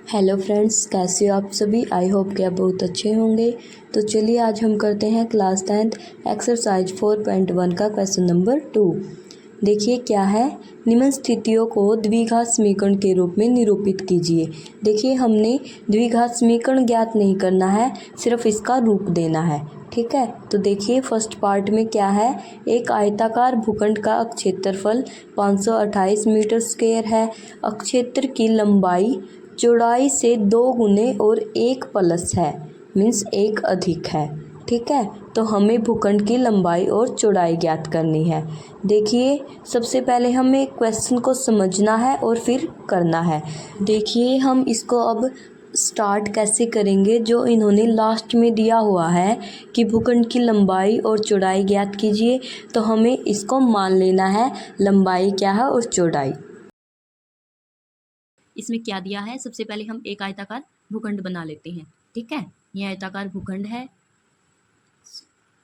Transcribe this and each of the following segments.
Hello friends, कैसे हो आप सभी। आई होप कि आप बहुत अच्छे होंगे। तो चलिए आज हम करते हैं क्लास 10th एक्सरसाइज 4.1 का क्वेश्चन नंबर 2। देखिए क्या है, निम्न स्थितियों को द्विघात समीकरण के रूप में निरूपित कीजिए। देखिए हमने द्विघात समीकरण ज्ञात नहीं करना है, सिर्फ इसका रूप देना है। ठीक है, तो देखिए फर्स्ट पार्ट में क्या है, एक आयताकार भूखंड का क्षेत्रफल 528 मीटर स्क्वायर है। क्षेत्र की लंबाई चौड़ाई से 2 गुने और 1 प्लस है, मीन्स 1 अधिक है। ठीक है, तो हमें भूखंड की लंबाई और चौड़ाई ज्ञात करनी है। देखिए सबसे पहले हमें क्वेश्चन को समझना है और फिर करना है। देखिए हम इसको अब स्टार्ट कैसे करेंगे, जो इन्होंने लास्ट में दिया हुआ है कि भूखंड की लंबाई और चौड़ाई ज्ञात कीजिए, तो हमें इसको मान लेना है लंबाई क्या है और चौड़ाई। इसमें क्या दिया है, सबसे पहले हम एक आयताकार भूखंड बना लेते हैं। ठीक है, ये आयताकार भूखंड है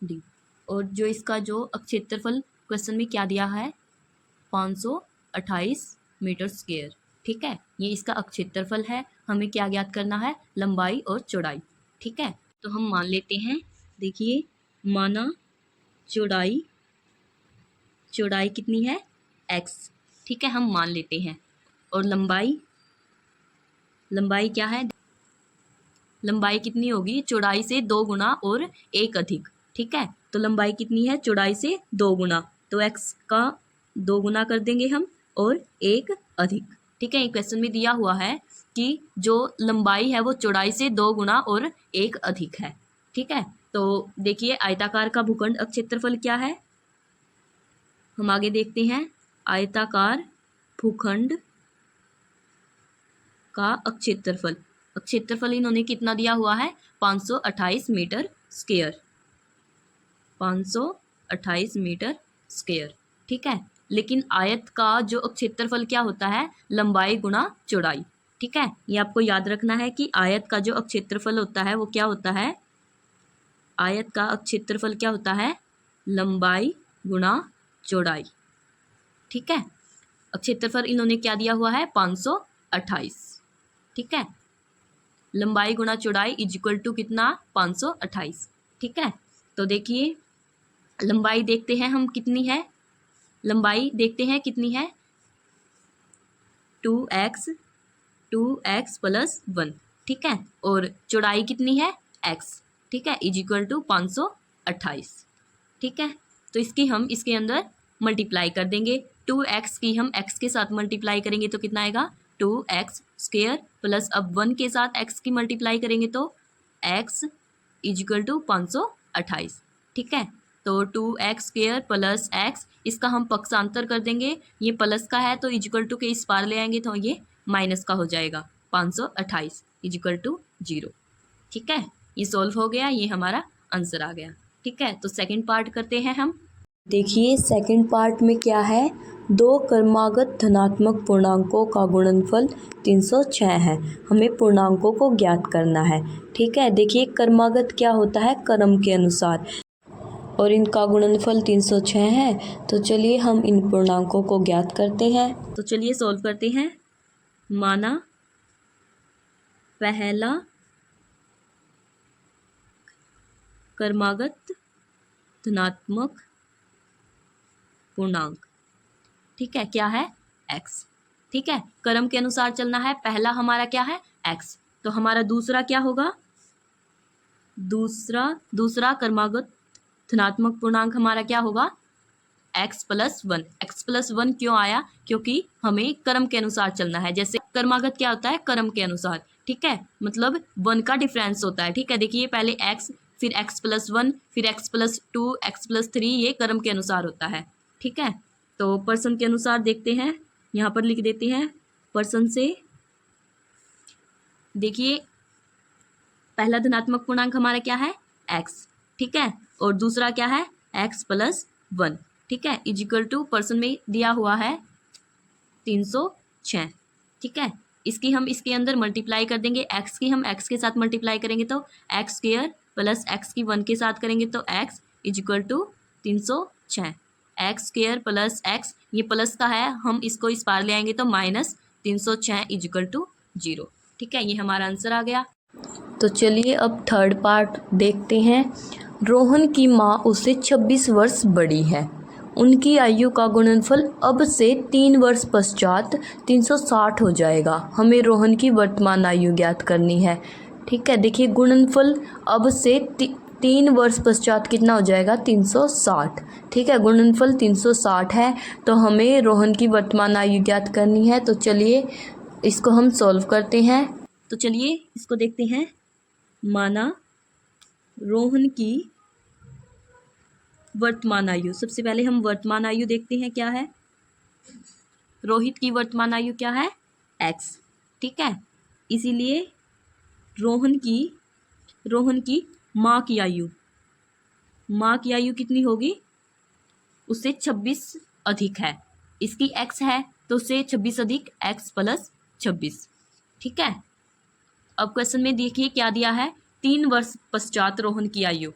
डी, और जो इसका जो क्षेत्रफल क्वेश्चन में क्या दिया है 528 मीटर स्क्वायर। ठीक है, ये इसका क्षेत्रफल है। हमें क्या ज्ञात करना है, लंबाई और चौड़ाई। ठीक है, तो हम मान लेते हैं। देखिए माना चौड़ाई कितनी है x। ठीक है, हम मान लेते हैं। और लंबाई क्या है, लंबाई कितनी होगी, चौड़ाई से 2 गुना और 1 अधिक। ठीक है, तो लंबाई कितनी है, चौड़ाई से 2 गुना, तो x का 2 गुना कर देंगे हम और 1 अधिक। ठीक है, ये क्वेश्चन में दिया हुआ है कि जो लंबाई है वो चौड़ाई से 2 गुना और 1 अधिक है। ठीक है, तो देखिए आयताकार का भूखंड क्षेत्रफल क्या है, हम आगे देखते हैं। आयताकार भूखंड का क्षेत्रफल इन्होंने कितना दिया हुआ है, 528 मीटर स्क्वायर, 528 मीटर स्क्वायर। ठीक है, लेकिन आयत का जो क्षेत्रफल क्या होता है, लंबाई गुना चौड़ाई। ठीक है, ये आपको याद रखना है कि आयत का जो क्षेत्रफल होता है वो क्या होता है, आयत का क्षेत्रफल क्या होता है, लंबाई गुना चौड़ाई। ठीक है, क्षेत्रफल इन्होंने क्या दिया हुआ है, 528। ठीक है, लंबाई गुना चौड़ाई इज इक्वल टू कितना, 528। ठीक है, तो देखिए लंबाई देखते हैं हम कितनी है, लंबाई देखते हैं कितनी है, 2x प्लस 1। ठीक है, और चौड़ाई कितनी है, x। ठीक है, इज इक्वल टू 528। ठीक है, तो इसकी हम इसके अंदर मल्टीप्लाई कर देंगे। 2x की हम x के साथ मल्टीप्लाई करेंगे तो कितना आएगा, 2x स्क्वायर प्लस अब 1 के साथ x की मल्टीप्लाई करेंगे तो x इज इक्वल टू 528। ठीक है, तो 2x स्क्वायर प्लस x, इसका हम पक्षांतर कर देंगे। ये प्लस का है तो इज इक्वल टू के इस पार ले आएंगे तो ये माइनस का हो जाएगा, 528 इज इक्वल टू 0। ठीक है, ये सॉल्व हो गया, ये हमारा आंसर आ गया। ठीक है, तो सेकंड पार्ट करते हैं हम। देखिए सेकंड पार्ट में क्या है, 2 क्रमागत धनात्मक पूर्णांकों का गुणनफल 306 है। हमें पूर्णांकों को ज्ञात करना है। ठीक है, देखिए क्रमागत क्या होता है, क्रम के अनुसार, और इनका गुणनफल 306 है। तो चलिए हम इन पूर्णांकों को ज्ञात करते हैं। तो चलिए सॉल्व करते हैं। माना पहला क्रमागत धनात्मक पूर्णांक, ठीक है, क्या है, x। ठीक है, क्रम के अनुसार चलना है। पहला हमारा क्या है, x, तो हमारा दूसरा क्या होगा, दूसरा क्रमागत धनात्मक पूर्णांक हमारा क्या होगा, x प्लस 1। x प्लस 1 क्यों आया, क्योंकि हमें क्रम के अनुसार चलना है। जैसे क्रमागत क्या होता है, क्रम के अनुसार। ठीक है, मतलब 1 का डिफरेंस होता है। ठीक है, देखिए पहले x, फिर x प्लस 1, फिर x प्लस 2, x प्लस 3, ये क्रम के अनुसार होता है। ठीक है, तो पर्सन के अनुसार देखते हैं, यहाँ पर लिख देते हैं पर्सन से। देखिए पहला धनात्मक पूर्णांक हमारा क्या है, x। ठीक है, और दूसरा क्या है, x प्लस 1। ठीक है, इज इक्वल टू पर्सन में दिया हुआ है 306। ठीक है, इसकी हम इसके अंदर मल्टीप्लाई कर देंगे। x की हम x के साथ मल्टीप्लाई करेंगे तो x स्क्वायर प्लस x की 1 के साथ करेंगे तो x is equal to 306। x square plus x, ये प्लस का है, हम इसको इस पार ले आएंगे तो माइनस 306 इज इक्वल टू 0। ठीक है, ये हमारा आंसर आ गया। तो चलिए अब थर्ड पार्ट देखते हैं। रोहन की माँ उससे 26 वर्ष बड़ी है। उनकी आयु का गुणनफल अब से 3 वर्ष पश्चात 360 हो जाएगा। हमें रोहन की वर्तमान आयु ज्ञात करनी है। ठीक है, देखिए गुणनफल अब से 3 वर्ष पश्चात कितना हो जाएगा, 360। ठीक है, गुणनफल 360 है, तो हमें रोहन की वर्तमान आयु ज्ञात करनी है। तो चलिए इसको हम सॉल्व करते हैं। तो चलिए इसको देखते हैं। माना रोहन की वर्तमान आयु, सबसे पहले हम वर्तमान आयु देखते हैं क्या है। रोहित की वर्तमान आयु क्या है, x। ठीक है, इसीलिए रोहन की माँ की आयु कितनी होगी, उससे 26 अधिक है। इसकी x है तो उससे 26 अधिक x प्लस 26। ठीक है, अब क्वेश्चन में देखिए क्या दिया है, 3 वर्ष पश्चात रोहन की आयु।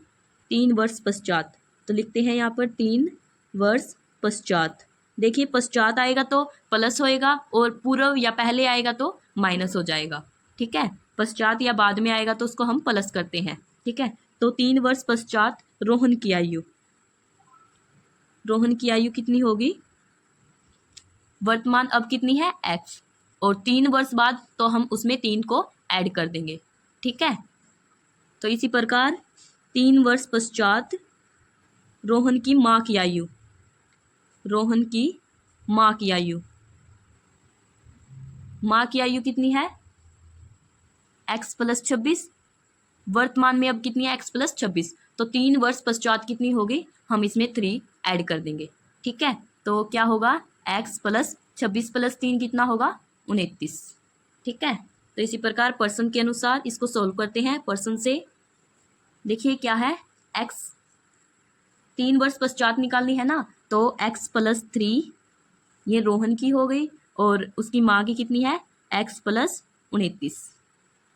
3 वर्ष पश्चात, तो लिखते हैं यहाँ पर 3 वर्ष पश्चात। देखिए पश्चात आएगा तो प्लस होएगा और पूर्व या पहले आएगा तो माइनस हो जाएगा। ठीक है, पश्चात या बाद में आएगा तो उसको हम प्लस करते हैं। ठीक है, तो 3 वर्ष पश्चात रोहन की आयु कितनी होगी, वर्तमान अब कितनी है x, और 3 वर्ष बाद तो हम उसमें 3 को ऐड कर देंगे। ठीक है, तो इसी प्रकार 3 वर्ष पश्चात रोहन की माँ की आयु कितनी है, x प्लस 26। वर्तमान में अब कितनी है, x प्लस 26, तो 3 वर्ष पश्चात कितनी होगी, हम इसमें 3 ऐड कर देंगे। ठीक है, तो क्या होगा, x प्लस 26 प्लस 3 कितना होगा, 29। ठीक है, तो इसी प्रकार पर्सन के अनुसार इसको सोल्व करते हैं। पर्सन से देखिए क्या है, x 3 वर्ष पश्चात निकालनी है ना, तो x प्लस 3 ये रोहन की हो गई और उसकी माँ की कितनी है, x प्लस 29।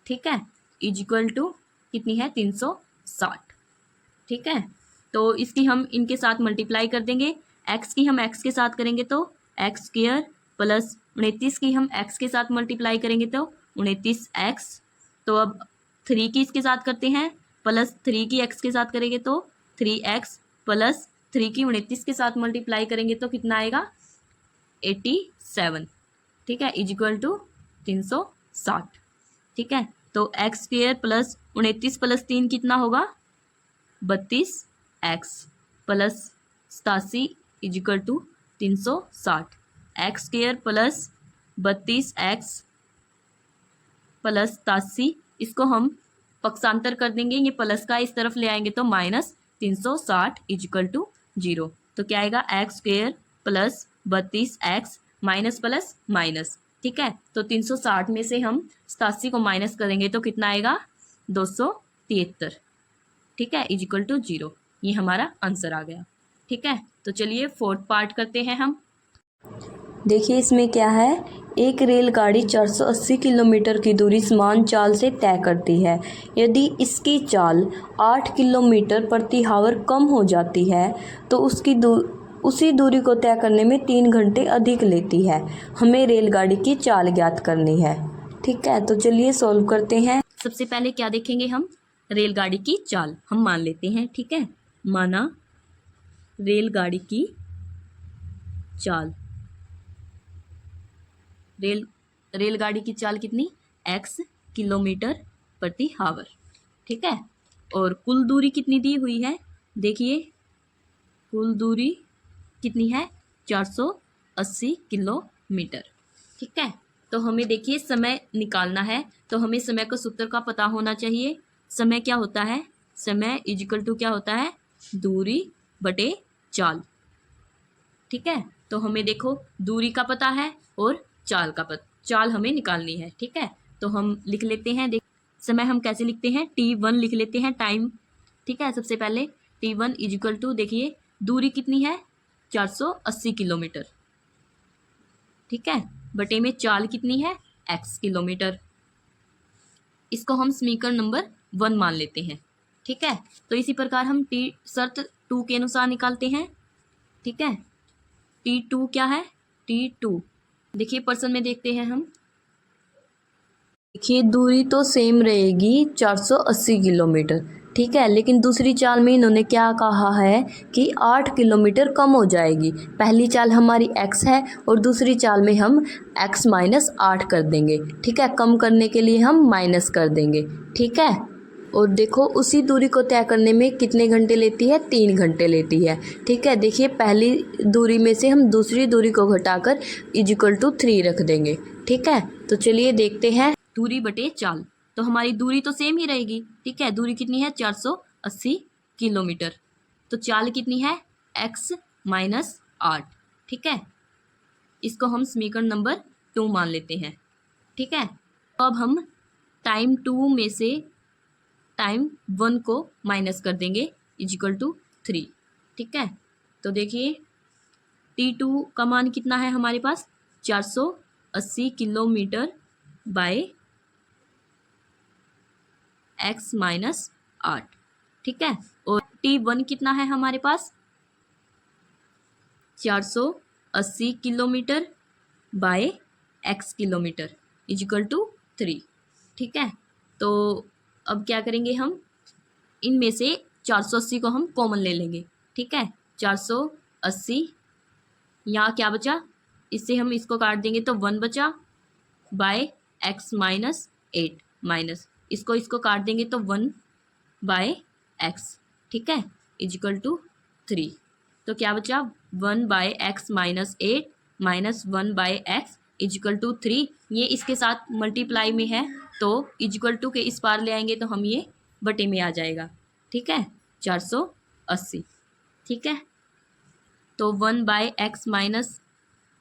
ठीक है, इज इक्वल टू कितनी है, 360। ठीक है, तो इसकी हम इनके साथ मल्टीप्लाई कर देंगे। x की हम x के साथ करेंगे तो एक्स स्क्वायर प्लस 29 की हम x के साथ मल्टीप्लाई करेंगे तो 29x। तो अब 3 की इसके साथ करते हैं, प्लस 3 की x के साथ करेंगे तो 3x प्लस 3 की 29 के साथ मल्टीप्लाई करेंगे तो कितना आएगा, 87। ठीक है, इज इक्वल टू 360। ठीक है, तो एक्स स्क्वायर प्लस 29 प्लस 3 कितना होगा, 32x plus 87 is equal to 360। X square plus 32x plus 87, इसको हम पक्षांतर कर देंगे, ये प्लस का इस तरफ ले आएंगे तो माइनस 360 इज इक्वल टू 0। तो क्या आएगा, x square plus 32x minus plus minus. ठीक है, तो 360 में से हम 87 को माइनस करेंगे तो कितना आएगा, 273। ठीक है, इज इक्वल टू 0। ये हमारा आंसर आ गया। ठीक है, तो चलिए फोर्थ पार्ट करते हैं हम। देखिए इसमें क्या है, एक रेलगाड़ी 480 किलोमीटर की दूरी समान चाल से तय करती है। यदि इसकी चाल 8 किलोमीटर प्रति हावर कम हो जाती है तो उसी दूरी को तय करने में 3 घंटे अधिक लेती है। हमें रेलगाड़ी की चाल ज्ञात करनी है। ठीक है, तो चलिए सॉल्व करते हैं। सबसे पहले क्या देखेंगे हम, रेलगाड़ी की चाल हम मान लेते हैं। ठीक है, माना रेलगाड़ी की चाल, रेलगाड़ी की चाल कितनी, x किलोमीटर प्रति हावर। ठीक है, और कुल दूरी कितनी दी हुई है, देखिए कुल दूरी कितनी है, 480 किलोमीटर। ठीक है, तो हमें देखिए समय निकालना है, तो हमें समय का सूत्र का पता होना चाहिए। समय क्या होता है, समय इजिकल टू क्या होता है, दूरी बटे चाल। ठीक है, तो हमें देखो दूरी का पता है और चाल हमें निकालनी है। ठीक है, तो हम लिख लेते हैं, देख समय हम कैसे लिखते हैं, t1 लिख लेते हैं टाइम। ठीक है, सबसे पहले t1 इजिकल टू, देखिए दूरी कितनी है, 480 किलोमीटर। ठीक है, बटे में चाल कितनी है, x किलोमीटर। इसको हम समीकरण नंबर 1 मान लेते हैं। ठीक है, तो इसी प्रकार हम शर्त 2 के अनुसार निकालते हैं। ठीक है, t2 क्या है, t2 देखिए पर्सन में देखते हैं हम, देखिए दूरी तो सेम रहेगी 480 किलोमीटर, ठीक है, लेकिन दूसरी चाल में इन्होंने क्या कहा है कि 8 किलोमीटर कम हो जाएगी। पहली चाल हमारी x है और दूसरी चाल में हम x माइनस 8 कर देंगे, ठीक है, कम करने के लिए हम माइनस कर देंगे, ठीक है। और देखो उसी दूरी को तय करने में कितने घंटे लेती है, 3 घंटे लेती है, ठीक है। देखिए पहली दूरी में से हम दूसरी दूरी को घटाकर इजिकल टू 3 रख देंगे, ठीक है। तो चलिए देखते हैं दूरी बटे चाल, तो हमारी दूरी तो सेम ही रहेगी, ठीक है। दूरी कितनी है, 480 किलोमीटर। तो चाल कितनी है, x माइनस 8, ठीक है। इसको हम समीकरण नंबर 2 मान लेते हैं, ठीक है। अब हम टाइम 2 में से टाइम 1 को माइनस कर देंगे इजिकल टू 3, ठीक है। तो देखिए t2 का मान कितना है हमारे पास, 480 किलोमीटर बाय x माइनस 8, ठीक है। और t1 कितना है हमारे पास, 480 kilometre by x kilometre equal to 3, ठीक है। तो अब क्या करेंगे, हम इनमें से 480 को हम कॉमन ले लेंगे, ठीक है। 480 यहाँ क्या बचा, इससे हम इसको काट देंगे तो 1 बचा बाय x माइनस 8 माइनस इसको काट देंगे तो 1 बाय x, ठीक है, इजिकल टू 3। तो क्या बचा, 1 by x minus 8 minus 1 by x equal to 3। ये इसके साथ मल्टीप्लाई में है तो इजिकल टू के इस पार ले आएंगे तो हम ये बटे में आ जाएगा, ठीक है, 480, ठीक है। तो 1 by x minus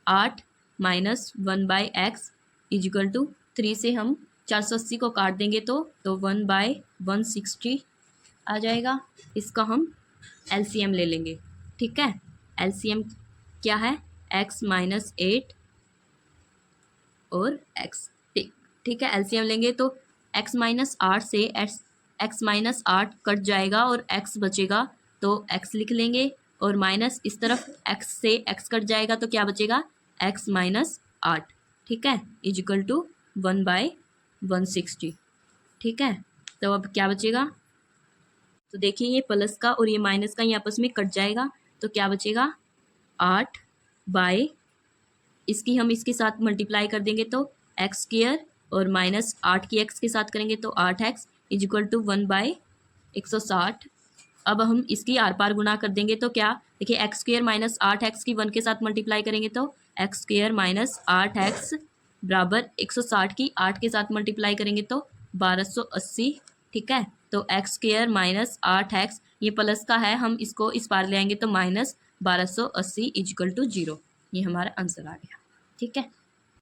8 minus 1 by x equal to 3 से हम 480 को काट देंगे तो 1 बाय 160 आ जाएगा। इसका हम एलसीएम ले लेंगे, ठीक है। एलसीएम क्या है, x माइनस 8 और x, ठीक है। एलसीएम लेंगे तो x माइनस 8 से x माइनस 8 कट जाएगा और x बचेगा तो x लिख लेंगे और माइनस इस तरफ x से x कट जाएगा तो क्या बचेगा, x माइनस 8, ठीक है, इजिकल टू 1 बाय 160, ठीक है। तो अब क्या बचेगा, तो देखिए ये प्लस का और ये माइनस का ये आपस में कट जाएगा तो क्या बचेगा, 8 बाय इसकी हम इसके साथ मल्टीप्लाई कर देंगे तो एक्स स्क्वायर और माइनस 8 की x के साथ करेंगे तो 8x इजिकल टू 1 बाय 160। अब हम इसकी आर पार गुना कर देंगे तो क्या, देखिए एक्स स्क्वायर माइनस 8x की 1 के साथ मल्टीप्लाई करेंगे तो एक्स स्क्वायर माइनस 8x बराबर 160 की 8 के साथ मल्टीप्लाई करेंगे तो 1280, ठीक है। तो एक्स स्क्वायर माइनस 8x ये प्लस का है, हम इसको इस पार ले आएंगे तो माइनस 1280 इजिकल टू 0। ये हमारा आंसर आ गया, ठीक है।